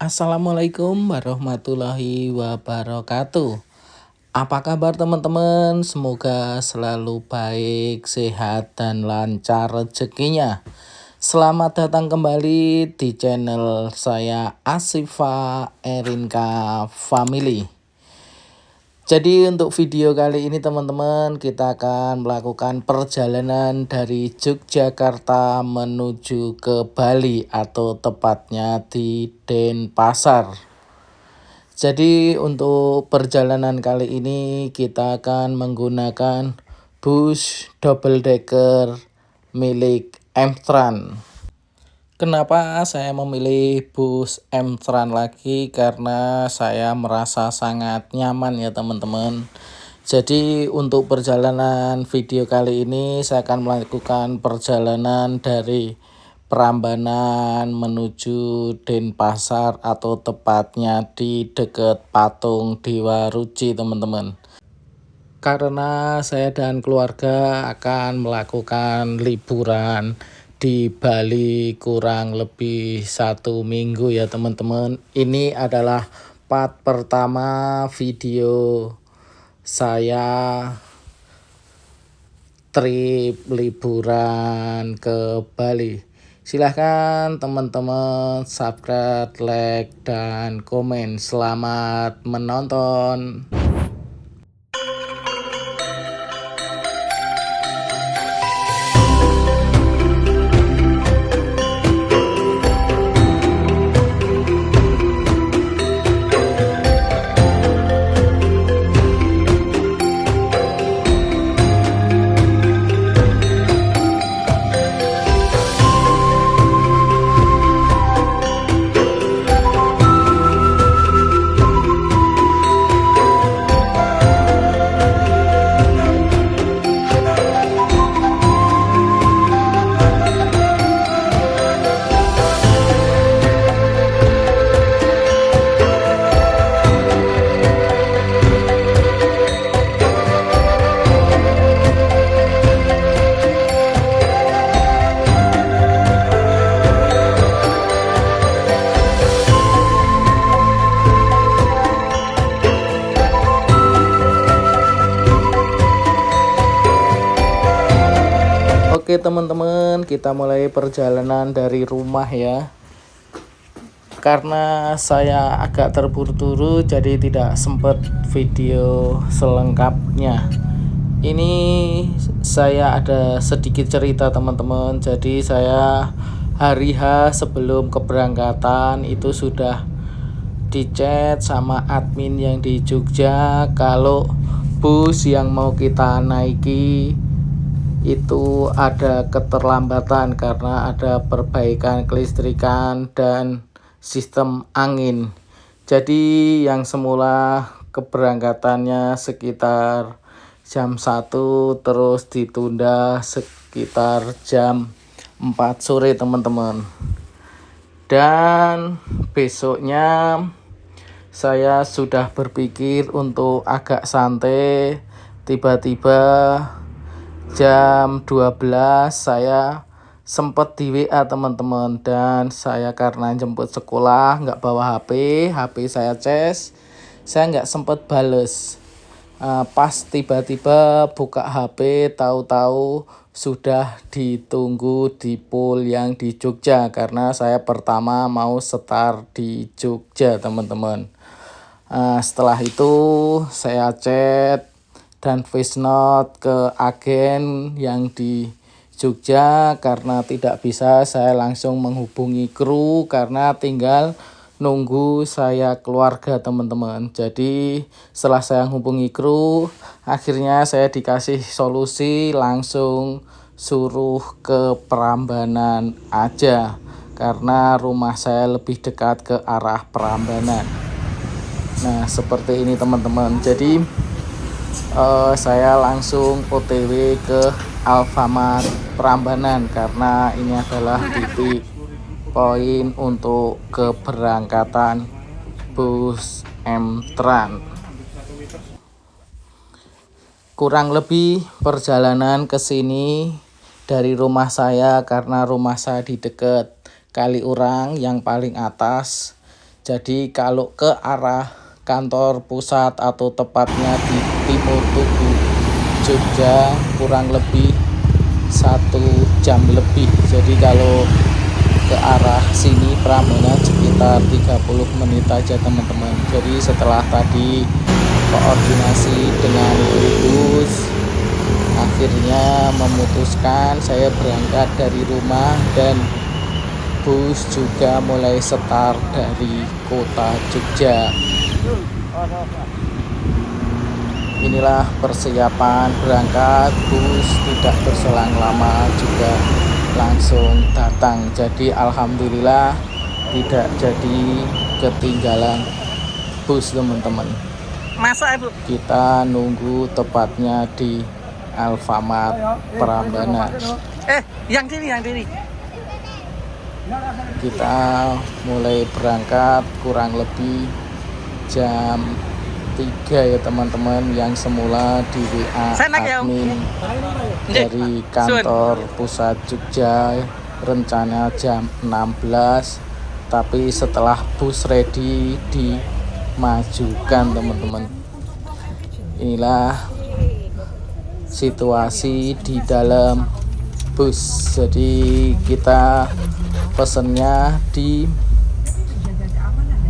Assalamualaikum warahmatullahi wabarakatuh. Apa kabar teman-teman? Semoga selalu baik, sehat, dan lancar rezekinya. Selamat datang kembali di channel saya Asifa Erinka Family. Jadi untuk video kali ini teman-teman, kita akan melakukan perjalanan dari Yogyakarta menuju ke Bali atau tepatnya di Denpasar. Jadi untuk perjalanan kali ini kita akan menggunakan bus double decker milik Mtran. Kenapa saya memilih bus Mtran lagi? Karena saya merasa sangat nyaman ya teman-teman. Jadi untuk perjalanan video kali ini saya akan melakukan perjalanan dari Prambanan menuju Denpasar atau tepatnya di dekat patung Dewa Ruci teman-teman. Karena saya dan keluarga akan melakukan liburan di Bali kurang lebih 1 minggu ya teman-teman. Ini adalah part pertama video saya trip liburan ke Bali. Silahkan teman-teman subscribe, like, dan komen. Selamat menonton. Oke teman-teman, kita mulai perjalanan dari rumah ya. Karena saya agak terburu-buru jadi tidak sempat video selengkapnya. Ini saya ada sedikit cerita teman-teman. Jadi saya hari H sebelum keberangkatan itu sudah dichat sama admin yang di Jogja kalau bus yang mau kita naiki itu ada keterlambatan karena ada perbaikan kelistrikan dan sistem angin. Jadi yang semula keberangkatannya sekitar jam 1 terus ditunda sekitar jam 4 sore teman-teman. Dan besoknya saya sudah berpikir untuk agak santai, tiba-tiba jam 12 saya sempat di WA teman-teman, dan saya karena jemput sekolah nggak bawa HP saya cas, saya nggak sempat bales. Pas tiba-tiba buka HP tahu-tahu sudah ditunggu di pool yang di Jogja karena saya pertama mau start di Jogja teman-teman. Setelah itu saya chat dan voice note ke agen yang di Jogja karena tidak bisa saya langsung menghubungi kru karena tinggal nunggu saya keluarga teman-teman. Jadi setelah saya hubungi kru, akhirnya saya dikasih solusi langsung suruh ke Prambanan aja karena rumah saya lebih dekat ke arah Prambanan. Nah seperti ini teman-teman. Jadi saya langsung OTW ke Alfamart Prambanan karena ini adalah titik poin untuk keberangkatan bus Mtran. Kurang lebih perjalanan ke sini dari rumah saya, karena rumah saya di dekat Kaliurang yang paling atas, Jadi kalau ke arah kantor pusat atau tepatnya di Timur Tugu Jogja kurang lebih 1 jam lebih. Jadi kalau ke arah sini Prambanan sekitar 30 menit aja teman-teman. Jadi setelah tadi koordinasi dengan bus, akhirnya memutuskan saya berangkat dari rumah dan bus juga mulai start dari kota Jogja. Inilah persiapan berangkat, bus tidak berselang lama juga langsung datang. Jadi alhamdulillah tidak jadi ketinggalan bus teman-teman. Masa Ibu? Kita nunggu tepatnya di Alfamart Prambanan. Yang diri. Kita mulai berangkat kurang lebih jam 3 ya teman-teman, yang semula di WA admin dari kantor pusat Jogja rencana jam 16, tapi setelah bus ready dimajukan teman-teman. Inilah situasi di dalam bus. Jadi kita pesennya di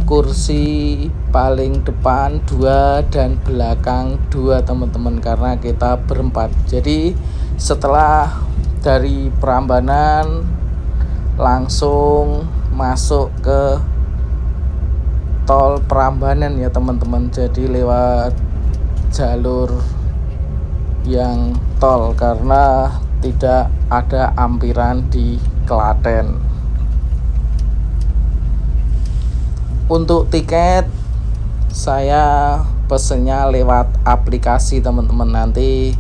kursi paling depan 2 dan belakang 2 teman-teman, karena kita berempat. Jadi setelah dari Prambanan langsung masuk ke tol Prambanan ya teman-teman. Jadi lewat jalur yang tol karena tidak ada ampiran di Klaten. Untuk tiket saya pesennya lewat aplikasi teman-teman. Nanti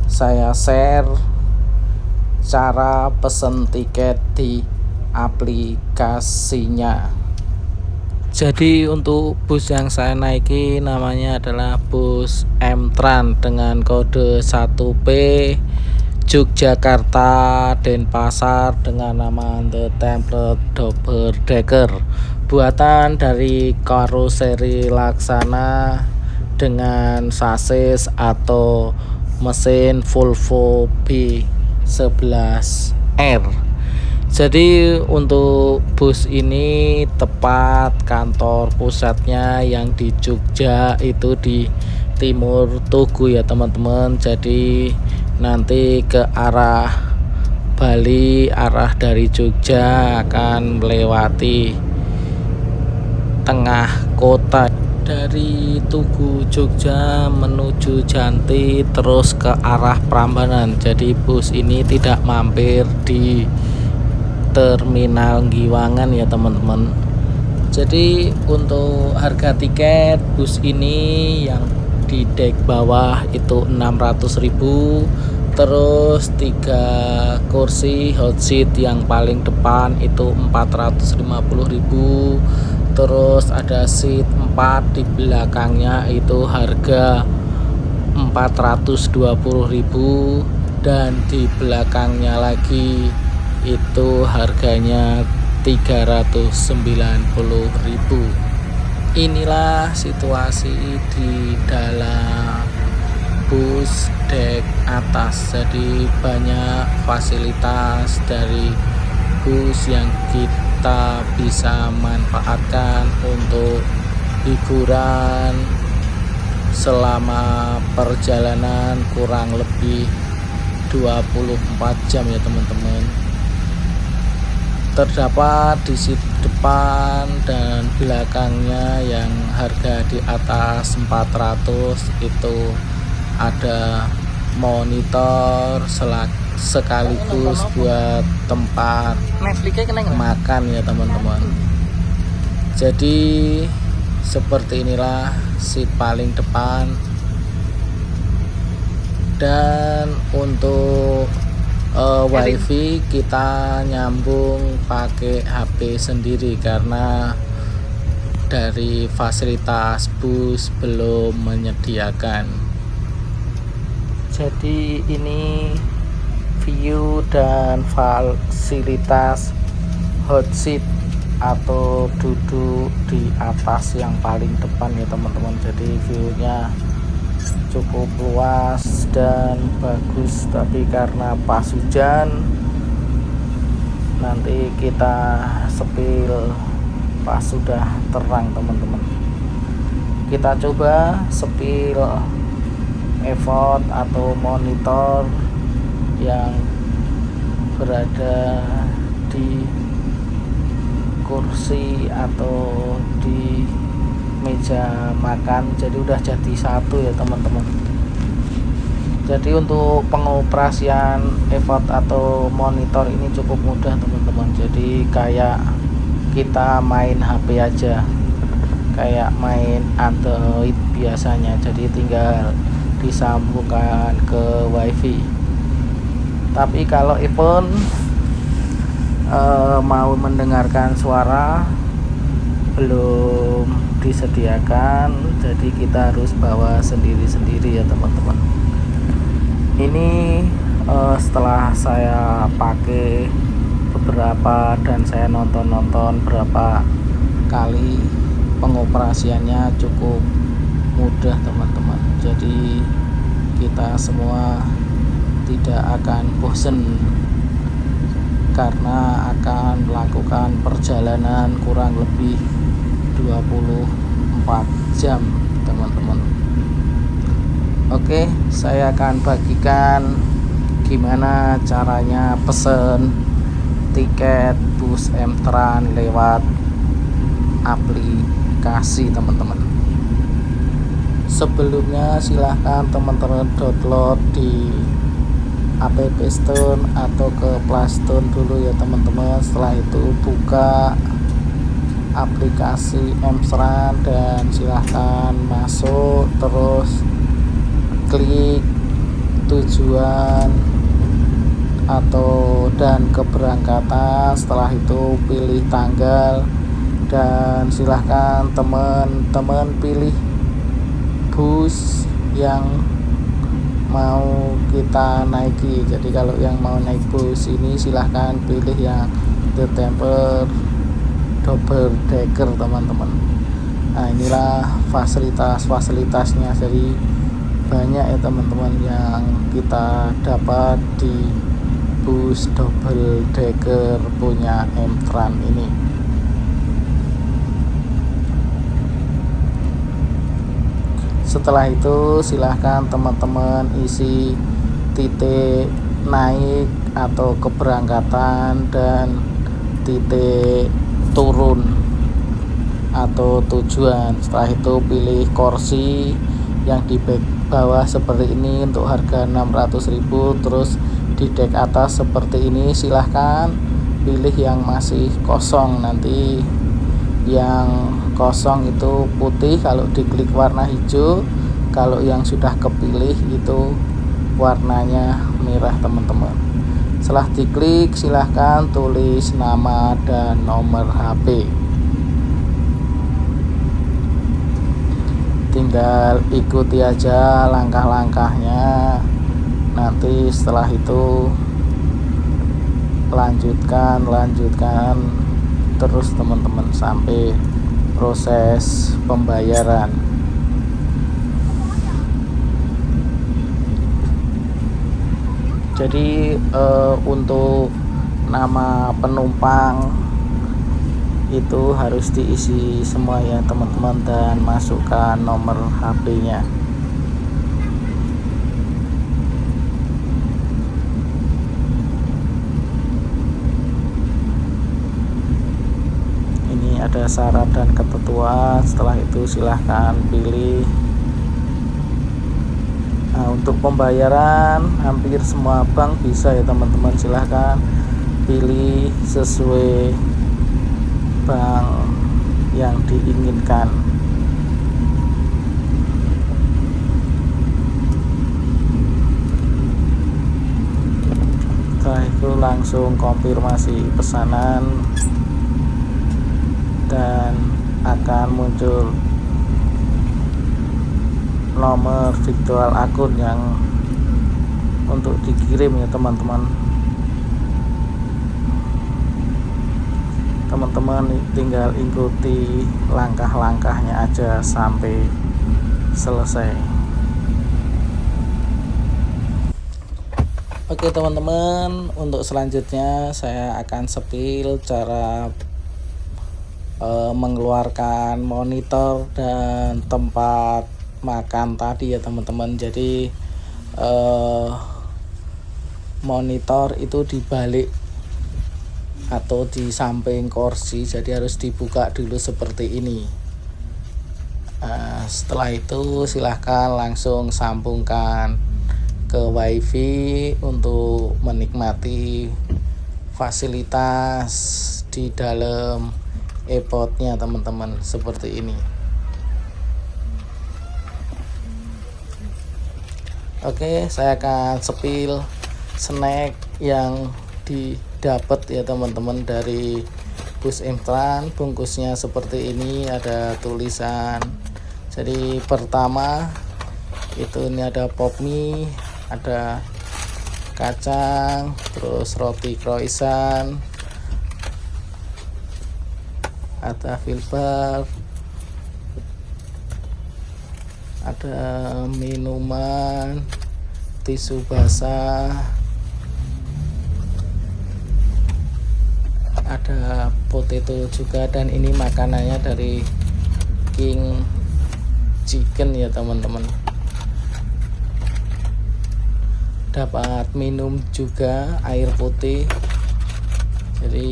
saya share cara pesen tiket di aplikasinya. Jadi untuk bus yang saya naiki namanya adalah bus M-Trans dengan kode 1P Yogyakarta Denpasar dengan nama The Template Double Decker, buatan dari karoseri Laksana dengan sasis atau mesin Volvo B11R. Jadi untuk bus ini tepat kantor pusatnya yang di Jogja itu di Timur Tugu ya teman-teman. Jadi nanti ke arah Bali, arah dari Jogja akan melewati tengah kota dari Tugu Jogja menuju Janti terus ke arah Prambanan. Jadi bus ini tidak mampir di terminal Giwangan ya teman-teman. Jadi untuk harga tiket bus ini yang di dek bawah itu 600.000, terus 3 kursi hot seat yang paling depan itu 450.000, terus ada seat 4 di belakangnya itu harga 420.000, dan di belakangnya lagi itu harganya 390.000. Inilah situasi di dalam bus dek atas. Jadi banyak fasilitas dari bus yang kita bisa manfaatkan untuk hiburan selama perjalanan kurang lebih 24 jam ya teman-teman. Terdapat di sisi depan dan belakangnya yang harga di atas 400 itu ada monitor sekaligus buat tempat makan ya teman-teman. Jadi seperti inilah seat paling depan. Dan untuk wifi kita nyambung pakai HP sendiri karena dari fasilitas bus belum menyediakan. Jadi ini view dan fasilitas hot seat atau duduk di atas yang paling depan ya teman-teman. Jadi view-nya cukup luas dan bagus, tapi karena pas hujan nanti kita sepil pas sudah terang teman-teman. Kita coba sepil effort atau monitor yang berada di kursi atau di meja makan. Jadi udah jadi satu ya teman-teman. Jadi untuk pengoperasian effort atau monitor ini cukup mudah teman-teman. Jadi kayak kita main HP aja, kayak main Android biasanya. Jadi tinggal disambungkan ke WiFi. Tapi kalau iPhone mau mendengarkan suara belum disediakan, jadi kita harus bawa sendiri-sendiri ya teman-teman. Ini setelah saya pakai beberapa dan saya nonton berapa kali, pengoperasiannya cukup mudah teman-teman. Jadi kita semua tidak akan bosen karena akan melakukan perjalanan kurang lebih 24 jam teman-teman. Oke, saya akan bagikan gimana caranya pesen tiket bus M-Tran lewat aplikasi teman-teman. Sebelumnya silahkan teman-teman download di App Store atau ke Play Store dulu ya teman-teman. Setelah itu buka aplikasi M-Tran dan silahkan masuk, terus klik tujuan atau dan keberangkatan. Setelah itu pilih tanggal dan silahkan teman-teman pilih bus yang mau kita naiki. Jadi kalau yang mau naik bus ini silahkan pilih yang The Temper double decker teman-teman. Nah inilah fasilitasnya. Jadi banyak ya teman-teman yang kita dapat di bus double decker punya M-Tran ini. Setelah itu silahkan teman-teman isi titik naik atau keberangkatan dan titik turun atau tujuan. Setelah itu pilih kursi yang di bawah seperti ini untuk harga 600.000, terus di dek atas seperti ini. Silahkan pilih yang masih kosong. Nanti yang kosong itu putih, kalau diklik warna hijau. Kalau yang sudah kepilih itu warnanya merah teman-teman. Setelah diklik silahkan tulis nama dan nomor HP. Tinggal ikuti aja langkah-langkahnya. Nanti setelah itu lanjutkan terus teman-teman sampai proses pembayaran. Jadi untuk nama penumpang itu harus diisi semua ya teman-teman, dan masukkan nomor HP-nya. Ini ada syarat dan ketentuan. Setelah itu silahkan pilih. Nah, untuk pembayaran hampir semua bank bisa ya teman-teman. Silahkan pilih sesuai bank yang diinginkan. Setelah itu langsung konfirmasi pesanan dan akan muncul nomor virtual akun yang untuk dikirim ya teman-teman. teman-teman tinggal ikuti langkah-langkahnya aja sampai selesai. Oke teman-teman, untuk selanjutnya saya akan spill cara mengeluarkan monitor dan tempat makan tadi ya teman-teman. Jadi monitor itu dibalik atau di samping kursi, jadi harus dibuka dulu seperti ini. Setelah itu silahkan langsung sambungkan ke wifi untuk menikmati fasilitas di dalam iPod-nya teman-teman, seperti ini. Oke, saya akan spill snack yang didapat ya teman-teman dari bus M-Trans. Bungkusnya seperti ini, ada tulisan. Jadi pertama itu ini ada pop mie, ada kacang, terus roti croissant, ada filbar, ada minuman, tisu basah, ada potato juga, dan ini makanannya dari King Chicken ya teman-teman. Dapat minum juga air putih, jadi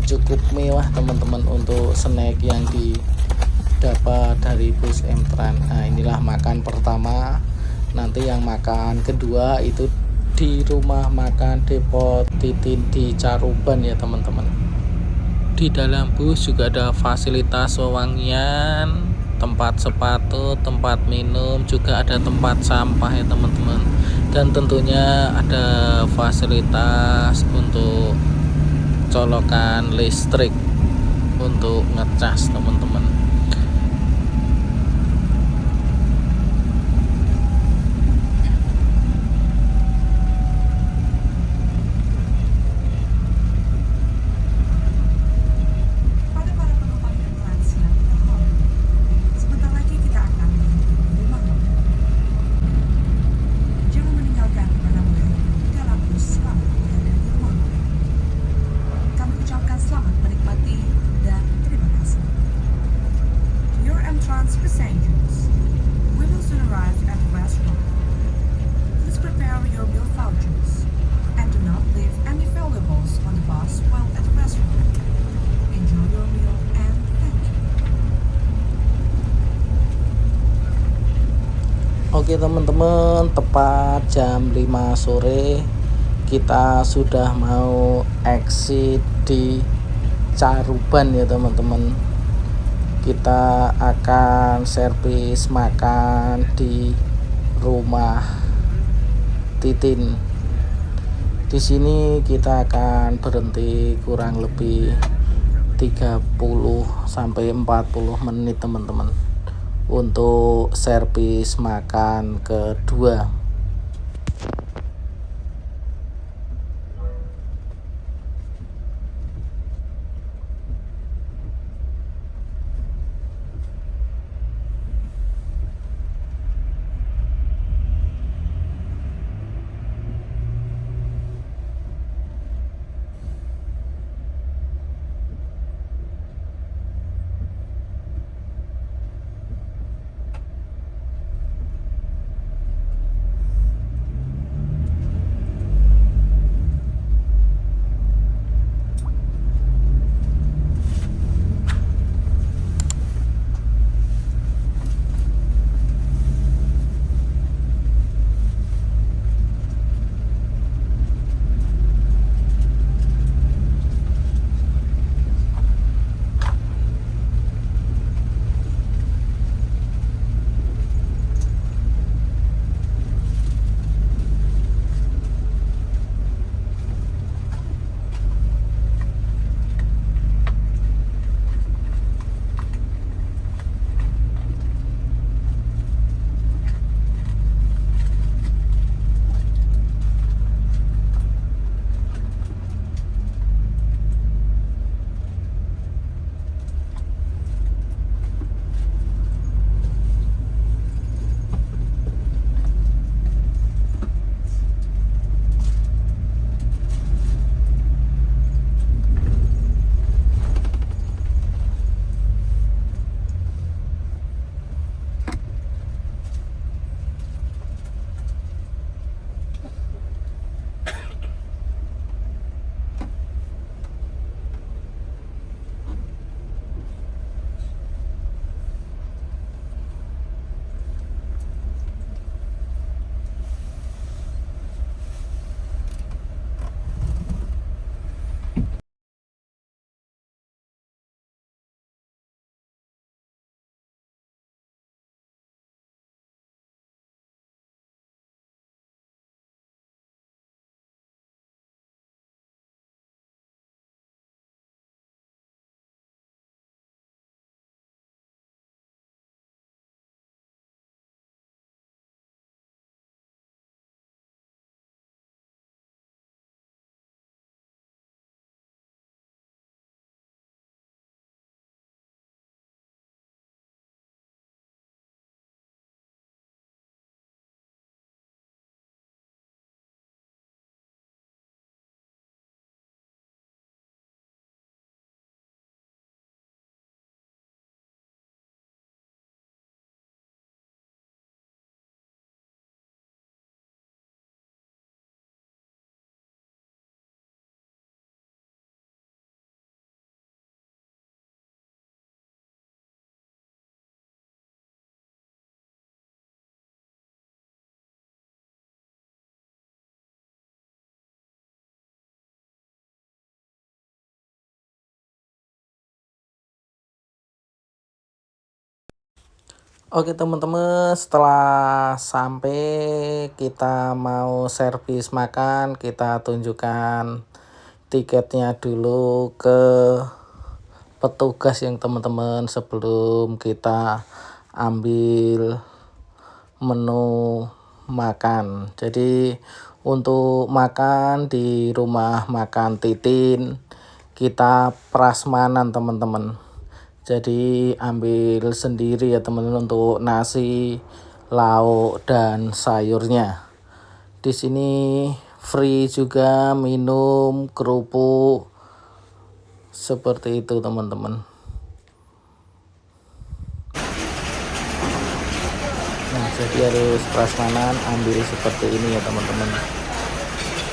cukup mewah teman-teman untuk snack yang didapat dari bus M-Trans. Nah, inilah makan pertama. Nanti yang makan kedua itu di rumah makan Depot Titin di Caruban ya teman-teman. Di dalam bus juga ada fasilitas wewangian, tempat sepatu, tempat minum, juga ada tempat sampah ya teman-teman. Dan tentunya ada fasilitas untuk colokan listrik untuk ngecas teman-teman. Passengers, we will soon arrive at the restaurant. Please prepare your meal vouchers and do not leave any valuables on the bus while at the restaurant. Enjoy your meal and thank you. Oke teman-teman, tepat jam 5 sore kita sudah mau exit di Caruban ya teman-teman. Kita akan servis makan di rumah Titin. Di sini kita akan berhenti kurang lebih 30 sampai 40 menit teman-teman untuk servis makan kedua. Oke teman-teman, setelah sampai kita mau servis makan, kita tunjukkan tiketnya dulu ke petugas yang teman-teman sebelum kita ambil menu makan. Jadi untuk makan di rumah makan Titin kita prasmanan teman-teman. Jadi ambil sendiri ya teman-teman untuk nasi, lauk dan sayurnya. Di sini free juga minum, kerupuk. Seperti itu teman-teman. Nah, jadi harus prasmanan ambil seperti ini ya teman-teman.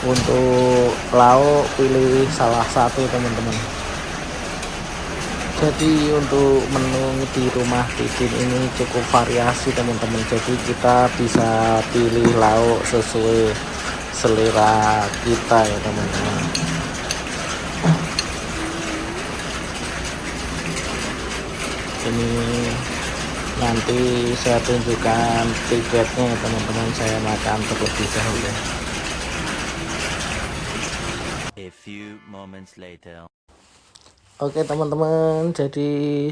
Untuk lauk pilih salah satu teman-teman. Jadi untuk menu di rumah Titin ini cukup variasi teman-teman. Jadi kita bisa pilih lauk sesuai selera kita ya teman-teman. Ini nanti saya tunjukkan tiketnya ya teman-teman. Saya makan terlebih dahulu. A few moments later. Oke teman-teman, jadi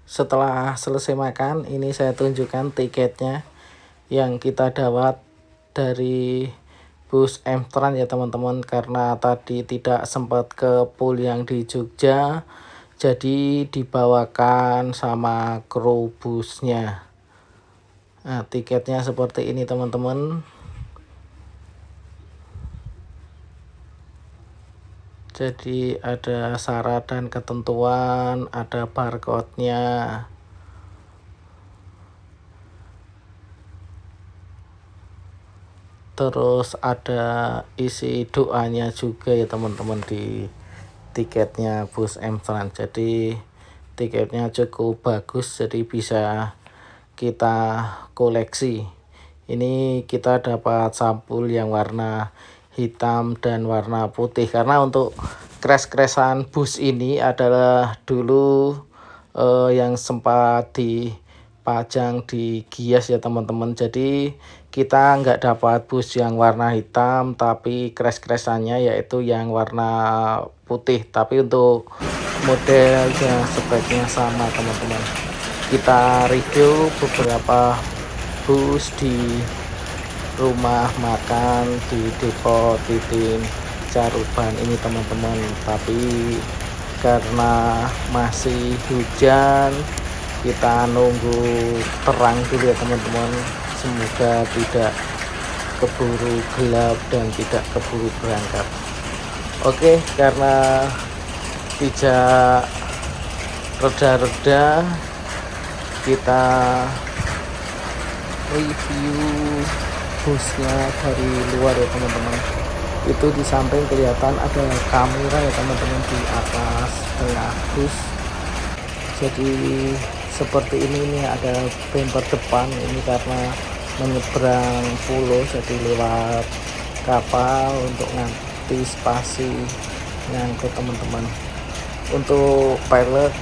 setelah selesai makan ini saya tunjukkan tiketnya yang kita dapat dari bus M-Trans ya teman-teman. Karena tadi tidak sempat ke pool yang di Jogja, jadi dibawakan sama kru busnya. Nah, tiketnya seperti ini teman-teman. Jadi ada syarat dan ketentuan, ada barcode-nya. Terus ada isi doanya juga ya teman-teman di tiketnya bus M-Trans. Jadi tiketnya cukup bagus, jadi bisa kita koleksi. Ini kita dapat sampul yang warna hitam dan warna putih, karena untuk crash-crashan bus ini adalah dulu yang sempat dipajang di Gias ya teman-teman. Jadi kita nggak dapat bus yang warna hitam, tapi crash-crashannya yaitu yang warna putih. Tapi untuk modelnya speknya sama teman-teman. Kita review beberapa bus di rumah makan di Depo Titin Caruban ini teman-teman. Tapi karena masih hujan, kita nunggu terang dulu ya teman-teman. Semoga tidak keburu gelap dan tidak keburu berangkat. Oke, karena tidak reda-reda, kita review busnya dari luar ya teman-teman. Itu di samping kelihatan ada kamera ya teman-teman di atas tengah bus. Jadi seperti ini nih, ada bumper depan ini karena menyeberang pulau, jadi lewat kapal untuk ngantisipasi ngangkut teman-teman. Untuk pilot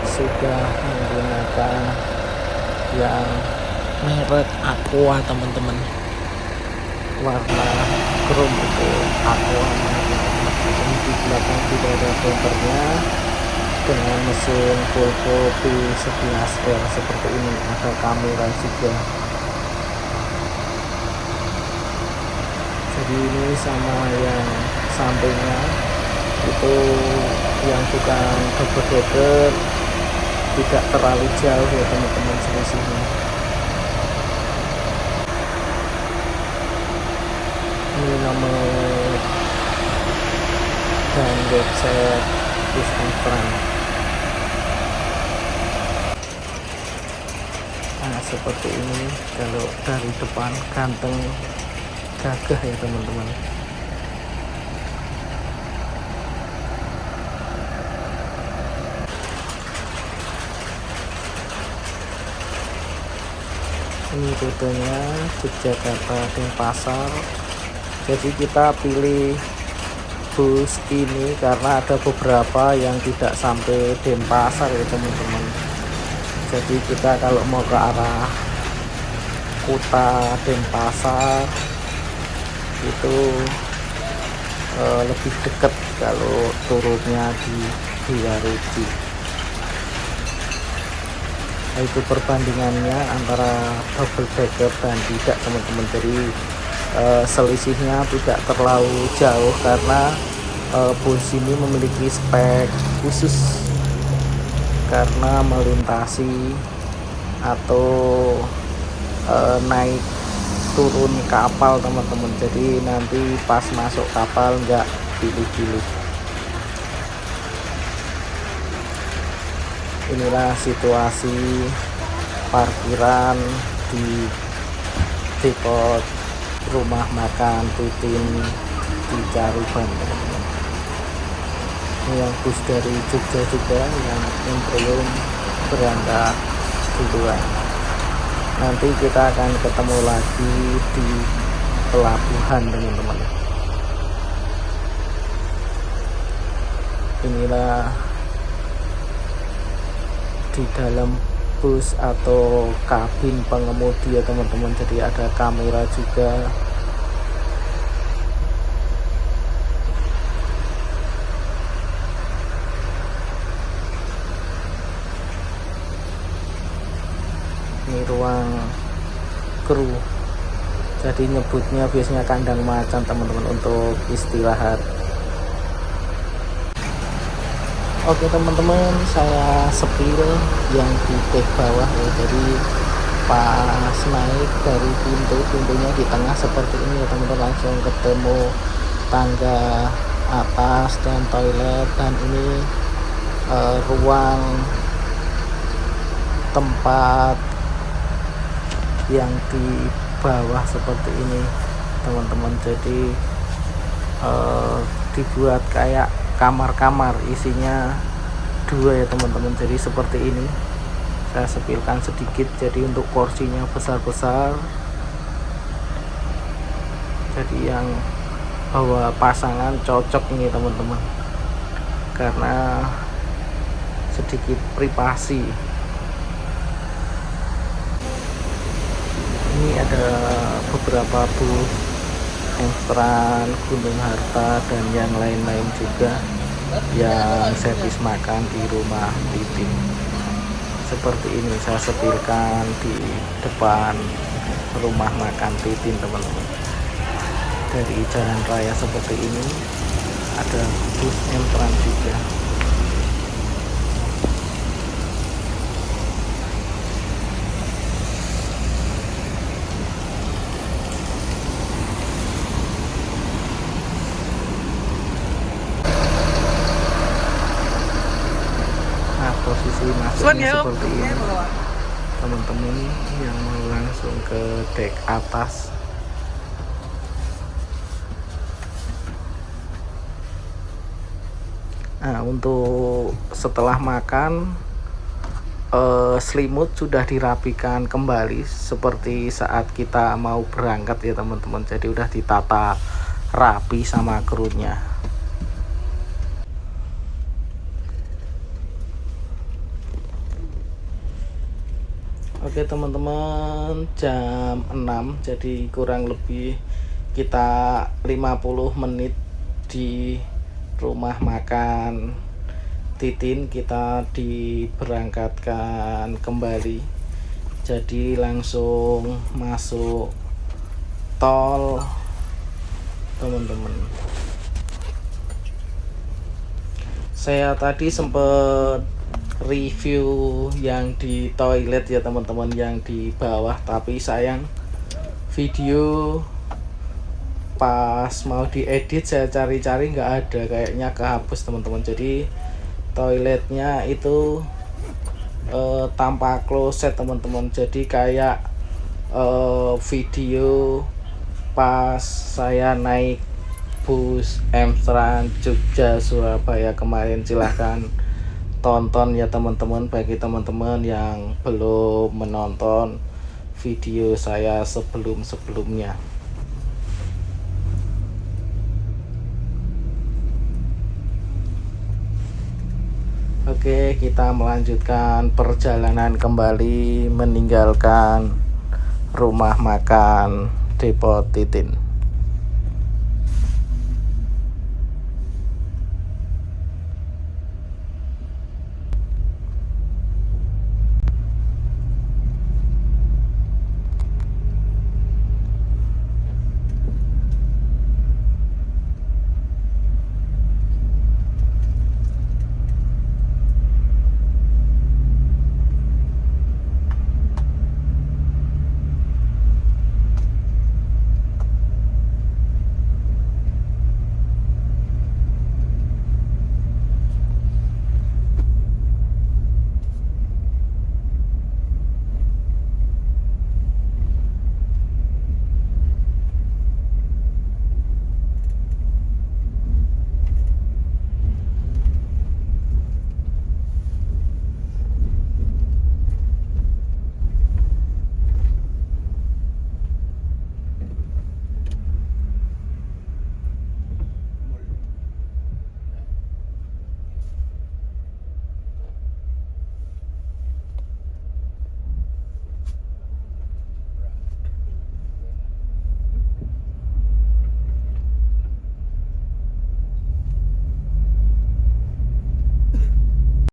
sudah menggunakan yang merek Aqua teman-teman, warna chrome itu Aqua. Ini di belakang tidak ada bumpernya, dengan mesin Volvo V11R seperti ini. Ada kamera juga. Jadi ini sama yang sampingnya itu yang bukan double-double, tidak terlalu jauh ya teman-teman selisihnya. Ini nomor dan website bus M-Trans. Nah, seperti ini kalau dari depan, ganteng gagah ya teman-teman. Ini rutenya Yogyakarta Denpasar. Jadi kita pilih bus ini karena ada beberapa yang tidak sampai Denpasar ya teman-teman. Jadi kita kalau mau ke arah Kuta Denpasar itu lebih dekat kalau turunnya di Biaruji. Nah, itu perbandingannya antara double decker dan tidak teman-teman. Jadi selisihnya tidak terlalu jauh karena bus ini memiliki spek khusus karena melintasi atau naik turun kapal teman-teman. Jadi nanti pas masuk kapal nggak pilih-pilih. Inilah situasi parkiran di depot rumah makan Titin di Caruban teman-teman. Ini yang bus dari Jogja juga yang belum berangkat duluan. Nanti kita akan ketemu lagi di pelabuhan teman-teman. Inilah di dalam bus atau kabin pengemudi ya teman-teman. Jadi ada kamera juga. Ini ruang kru, jadi nyebutnya biasanya kandang macan teman-teman untuk istirahat. Oke teman-teman, saya spill yang di dek bawah ya. Jadi pas naik dari pintunya di tengah seperti ini ya teman-teman, langsung ketemu tangga atas dan toilet, dan ini ruang tempat yang di bawah seperti ini teman-teman. Jadi dibuat kayak kamar-kamar, isinya 2 ya teman-teman. Jadi seperti ini, saya sepilkan sedikit. Jadi untuk kursinya besar-besar, jadi yang bawa pasangan cocok ini teman-teman, karena sedikit privasi. Ini ada beberapa bus Emstran, Gunung Harta, dan yang lain-lain juga yang servis makan di rumah Titin. Seperti ini saya sepilkan di depan rumah makan Titin teman-teman. Dari jalan raya seperti ini ada bus Emstran juga. Posisi masuknya seperti ini teman-teman, yang mau langsung ke dek atas. Nah, untuk setelah makan selimut sudah dirapikan kembali seperti saat kita mau berangkat ya teman-teman. Jadi udah ditata rapi sama krunya. Oke teman-teman, jam 6, jadi kurang lebih kita 50 menit di rumah makan Titin. Kita diberangkatkan kembali, jadi langsung masuk tol teman-teman. Saya tadi sempat review yang di toilet ya teman-teman, yang di bawah, tapi sayang video pas mau diedit saya cari-cari nggak ada, kayaknya kehapus teman-teman. Jadi toiletnya itu tanpa kloset teman-teman. Jadi kayak video pas saya naik bus Emstran Jogja Surabaya kemarin. Silahkan tonton ya teman-teman, bagi teman-teman yang belum menonton video saya sebelum-sebelumnya. Oke, kita melanjutkan perjalanan kembali meninggalkan rumah makan Depot Titin.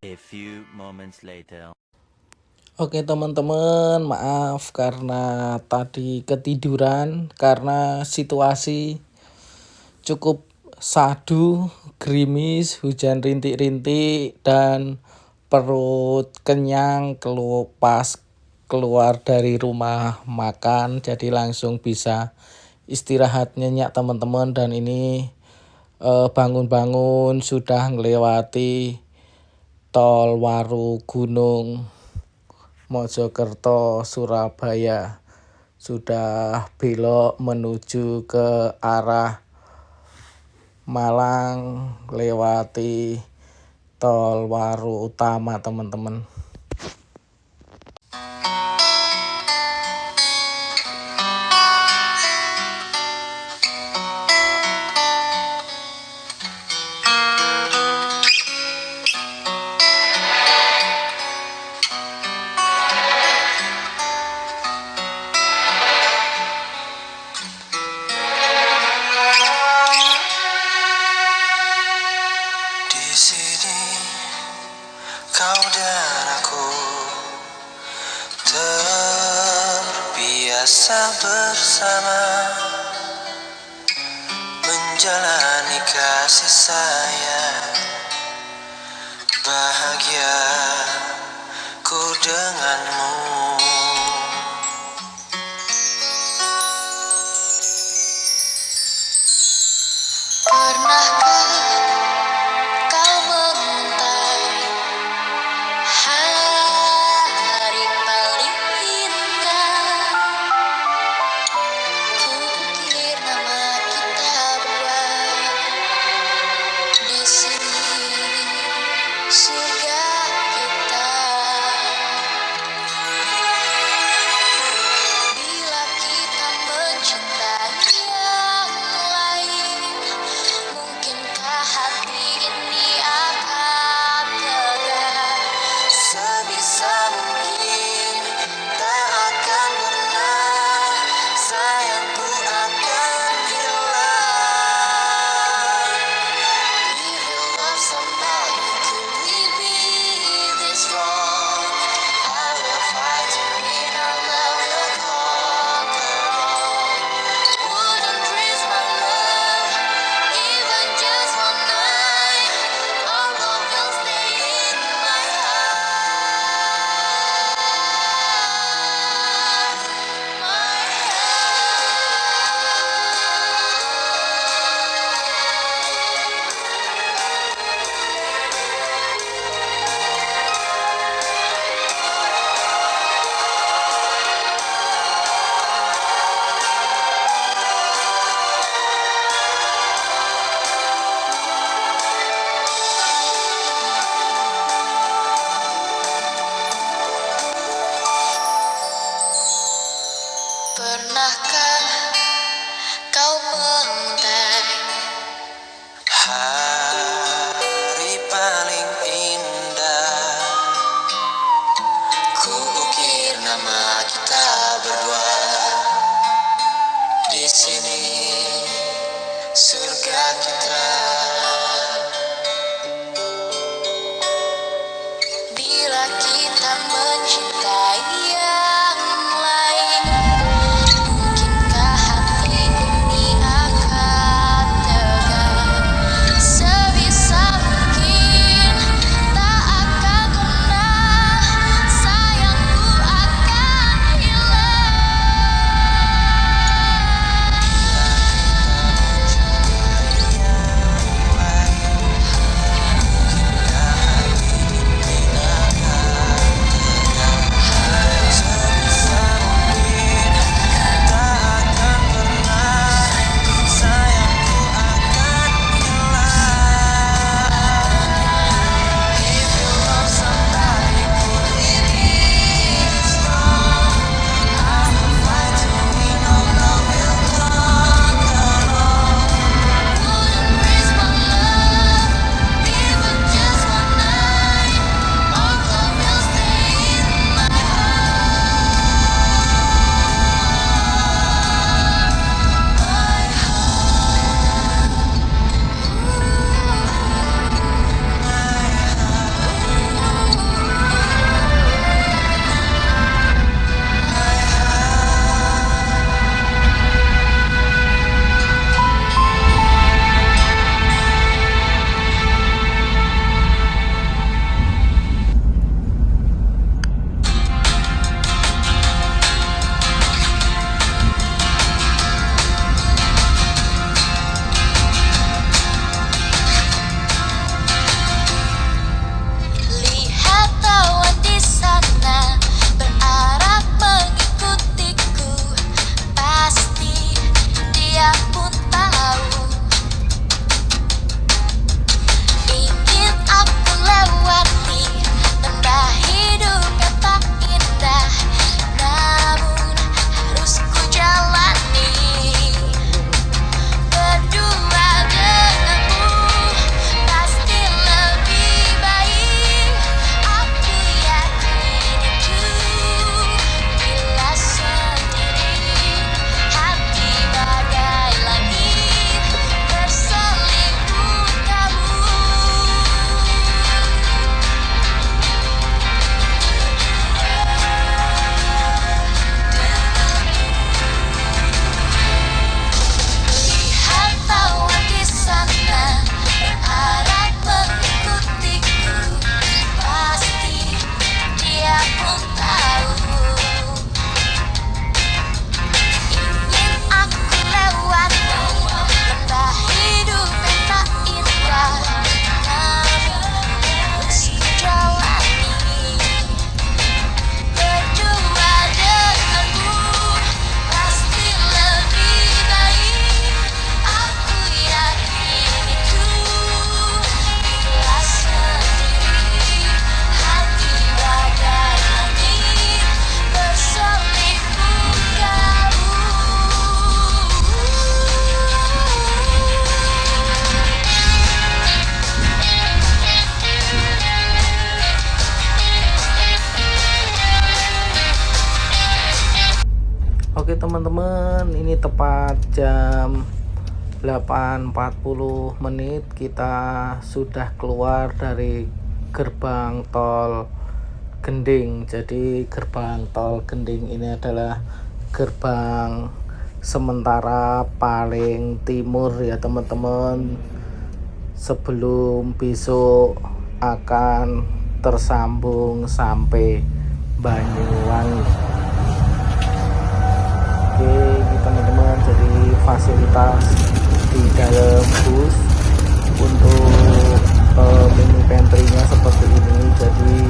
A few moments later. Oke teman-teman, maaf karena tadi ketiduran karena situasi cukup sadu, gerimis, hujan rintik-rintik dan perut kenyang pas keluar dari rumah makan, jadi langsung bisa istirahat nyenyak teman-teman. Dan ini bangun-bangun sudah melewati tol Waru Gunung Mojokerto Surabaya, sudah belok menuju ke arah Malang lewati tol Waru Utama teman-teman. Di sini kau dan aku terbiasa bersama, menjalani kasih sayang, bahagia ku denganmu. Pernahkah kau mengintai hari paling indah? Ku ukir nama kita berdua di sini, surga kita. Bila kita mencintai yang lain, mungkinkah hati ini akan tegar? nama kita berdua. Di sini surga kita. Bila kita mencintai yang lain, mungkinkah hati ini akan tegar? Sebisa mungkin tak akan pernah sayangku akan hilang. Lihat awan di sana berarah mengikutiku. Pasti dia pun tahu ingin aku lewati lembah hidup yang tak indah, namun harus ku jalani. Berdua denganmu pasti lebih baik. Aku yakin itu. Bila sendiri hati bagai langit berselimut kamu. Lihat awan di sana berarah mengikutiku. Pasti dia pun tahu ingin aku lewati lembah hidup yang tak indah, namun harus ku jalani. Berdua denganmu pasti lebih baik. Aku yakin itu. Bila sendiri hati bagai langit berselimut kamu. Oke teman-teman, ini tepat jam 8.40 kita sudah keluar dari gerbang tol Gending. Jadi gerbang tol Gending ini adalah gerbang sementara paling timur ya teman-teman, sebelum besok akan tersambung sampai Banyuwangi. Oke ini teman-teman, jadi fasilitas di dalam bus untuk mini pantry-nya seperti ini. Jadi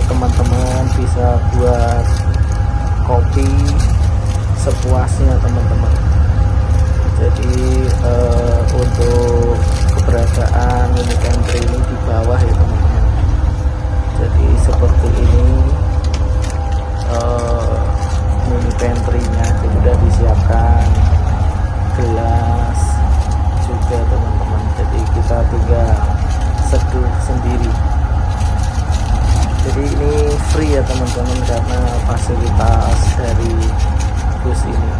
teman-teman bisa buat kopi sepuasnya teman-teman. Jadi untuk keberadaan mini pantry ini di bawah ya teman-teman. Jadi seperti ini mini pantry-nya sudah disiapkan gelas juga teman-teman. Jadi kita tinggal seduh sendiri. Jadi ini free ya teman-teman, karena fasilitas dari bus ini.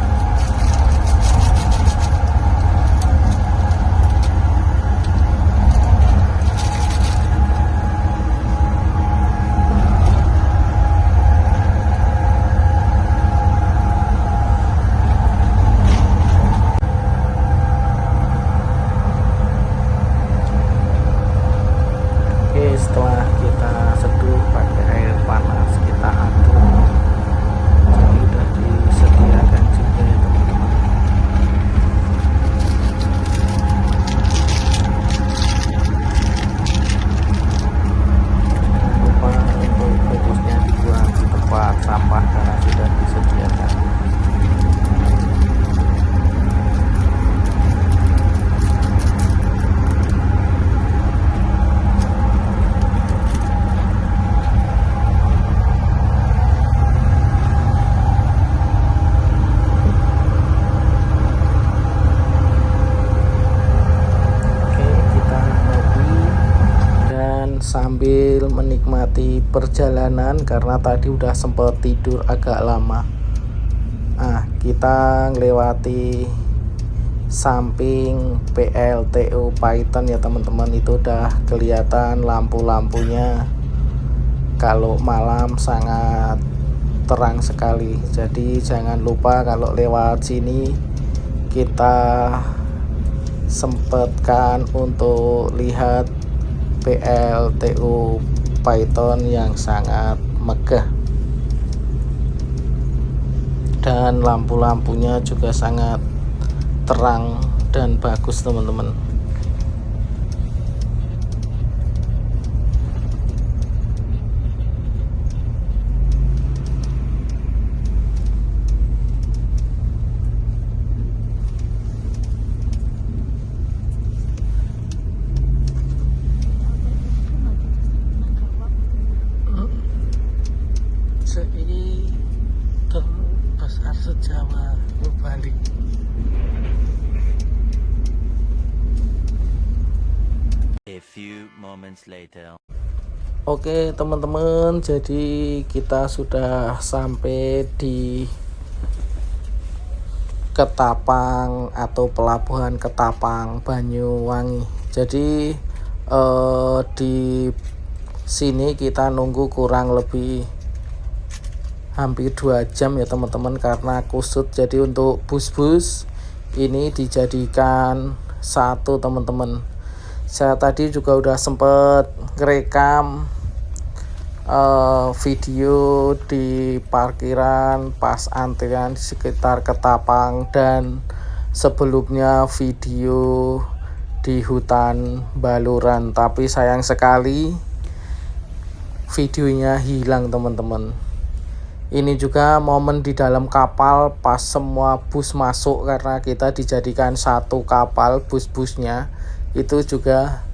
Setelah kita seduh pakai air panas, kita aduk, jadi udah disediakan juga ya teman-teman. Jangan lupa untuk fokusnya dibuang di tempat sampah karena sudah disediakan. Sambil menikmati perjalanan karena tadi udah sempet tidur agak lama. Kita ngelewati samping PLTU Python ya teman-teman. Itu udah kelihatan lampu-lampunya. Kalau malam sangat terang sekali. Jadi jangan lupa kalau lewat sini kita sempatkan untuk lihat PLTU Python yang sangat megah, dan lampu-lampunya juga sangat terang dan bagus teman-teman. Ini terbesar se-Jawa berbalik. A few moments later. Oke teman-teman, jadi kita sudah sampai di Ketapang atau pelabuhan Ketapang Banyuwangi. Jadi di sini kita nunggu kurang lebih hampir 2 jam ya teman-teman karena kusut. Jadi untuk bus-bus ini dijadikan satu teman-teman. Saya tadi juga udah sempet ngerekam video di parkiran pas antrian di sekitar Ketapang, dan sebelumnya video di hutan Baluran, tapi sayang sekali videonya hilang teman-teman. Ini juga momen di dalam kapal pas semua bus masuk, karena kita dijadikan satu kapal, bus-busnya itu juga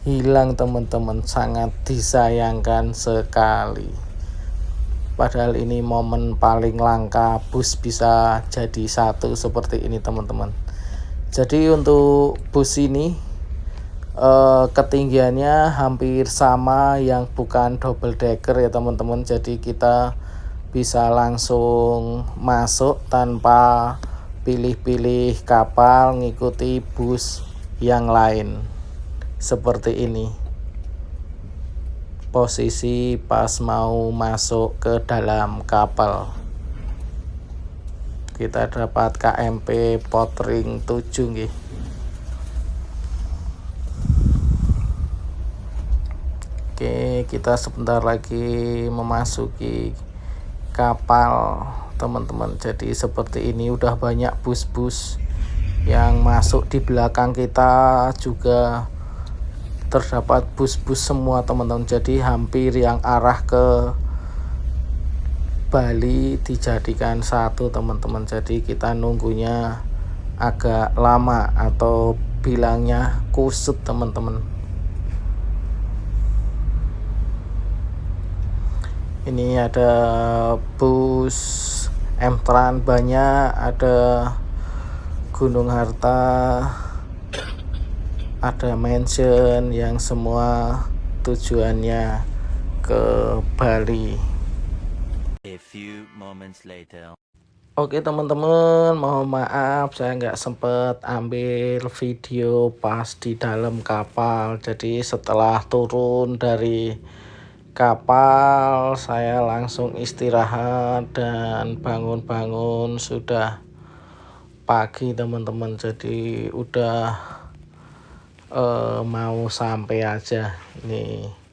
hilang teman-teman. Sangat disayangkan sekali. Padahal ini momen paling langka bus bisa jadi satu seperti ini teman-teman. Jadi untuk bus ini ketinggiannya hampir sama yang bukan double decker ya teman-teman. Jadi kita bisa langsung masuk tanpa pilih-pilih kapal, ngikuti bus yang lain. Seperti ini posisi pas mau masuk ke dalam kapal. Kita dapat KMP Potring 7 nggih. Oke, kita sebentar lagi memasuki kapal teman-teman. Jadi seperti ini, udah banyak bus-bus yang masuk. Di belakang kita juga terdapat bus-bus semua teman-teman. Jadi hampir yang arah ke Bali dijadikan satu teman-teman. Jadi kita nunggunya agak lama atau bilangnya kusut teman-teman. Ini ada bus M-Tran banyak, ada Gunung Harta, ada Mansion, yang semua tujuannya ke Bali. moments later. Oke teman-teman, mohon maaf saya nggak sempet ambil video pas di dalam kapal. Jadi setelah turun dari kapal saya langsung istirahat dan bangun-bangun sudah pagi teman-teman. Jadi udah mau sampai aja nih.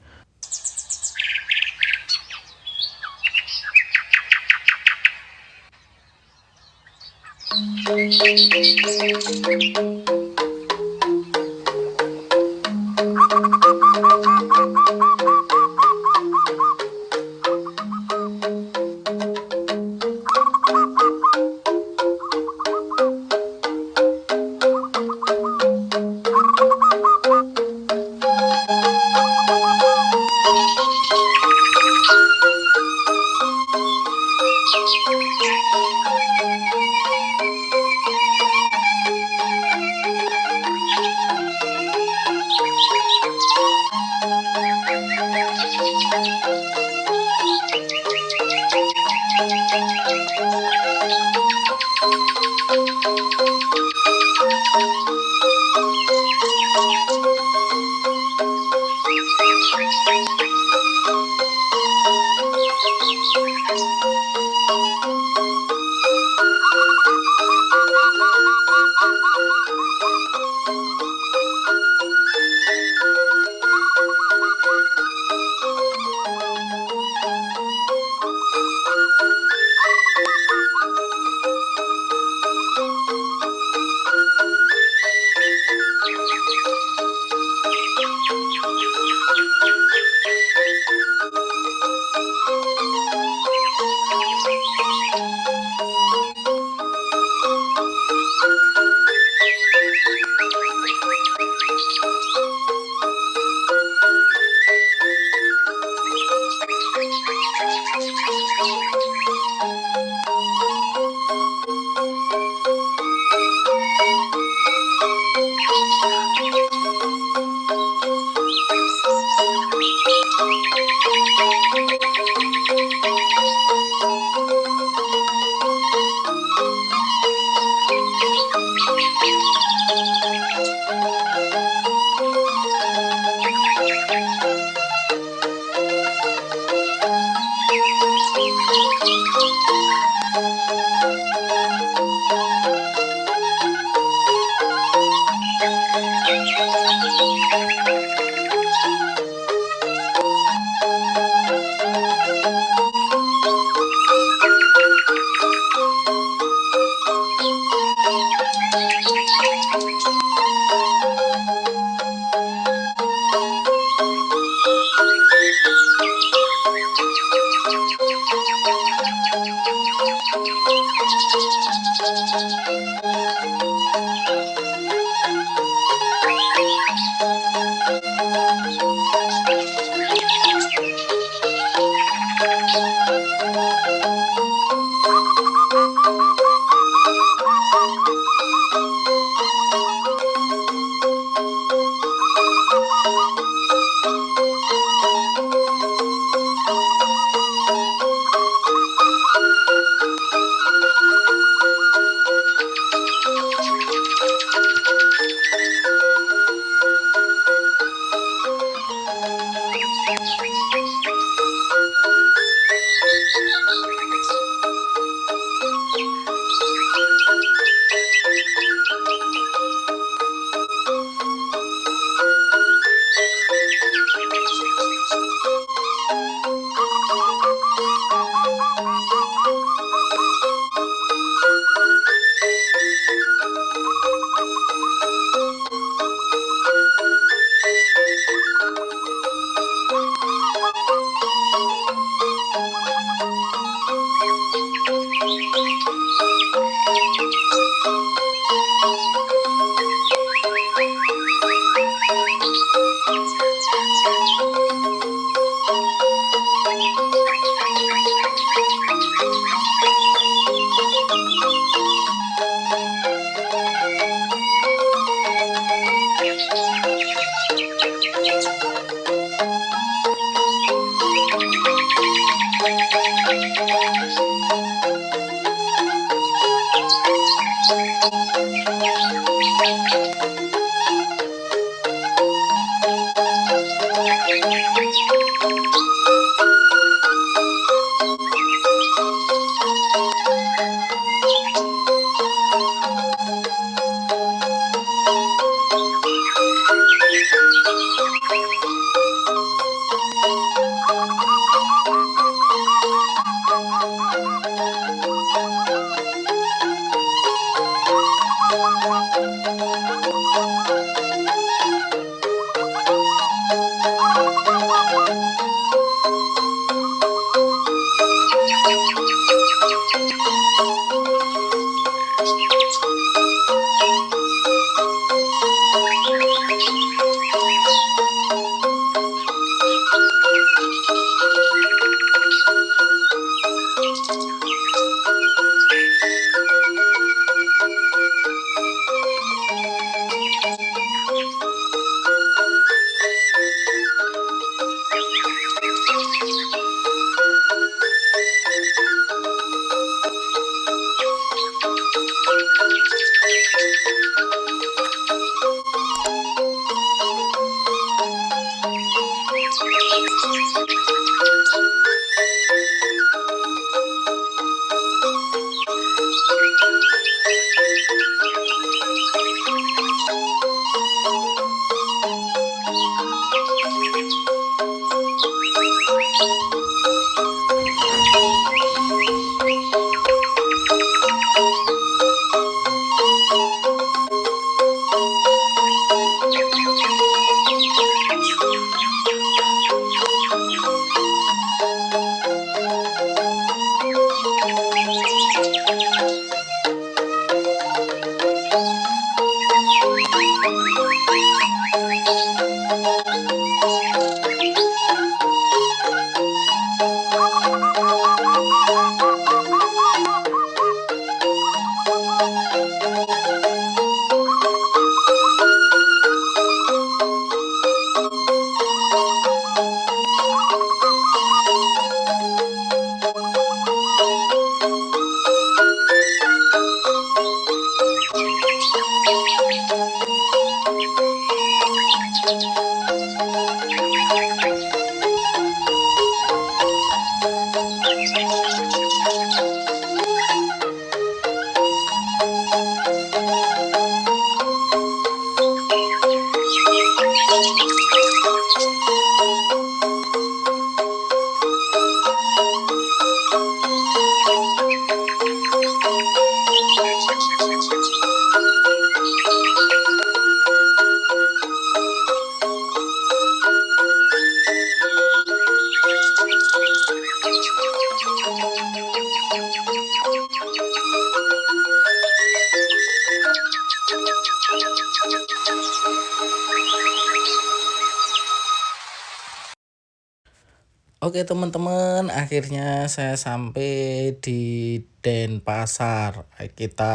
Oke teman-teman, akhirnya saya sampai di Denpasar. Kita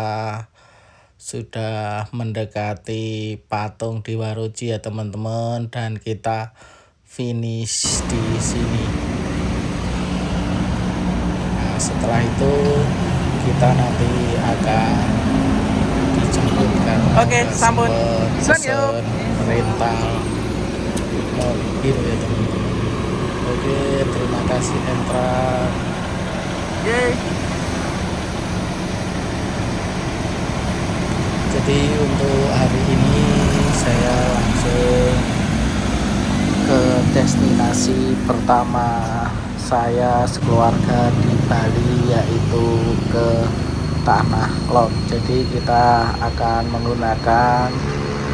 sudah mendekati patung Dewa Ruci ya teman-teman, dan kita finish di sini. Nah, setelah itu kita nanti akan dijemputkan Oke, sambut. pesen rental mobil ya teman-teman. Oke, terima kasih Entra. Yeay. Jadi untuk hari ini saya langsung ke destinasi pertama saya sekeluarga di Bali, yaitu ke Tanah Lot. Jadi kita akan menggunakan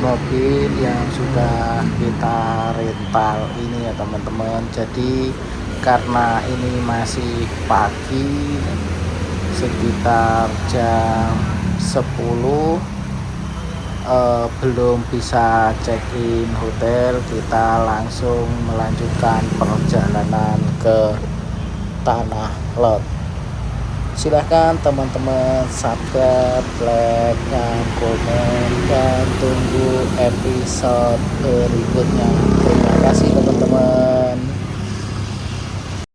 mobil yang sudah kita rental ini ya teman-teman. Jadi karena ini masih pagi, sekitar jam 10, belum bisa check-in hotel, kita langsung melanjutkan perjalanan ke Tanah Lot. Silahkan teman-teman subscribe, like, dan komen, dan tunggu episode berikutnya. Terima kasih teman-teman.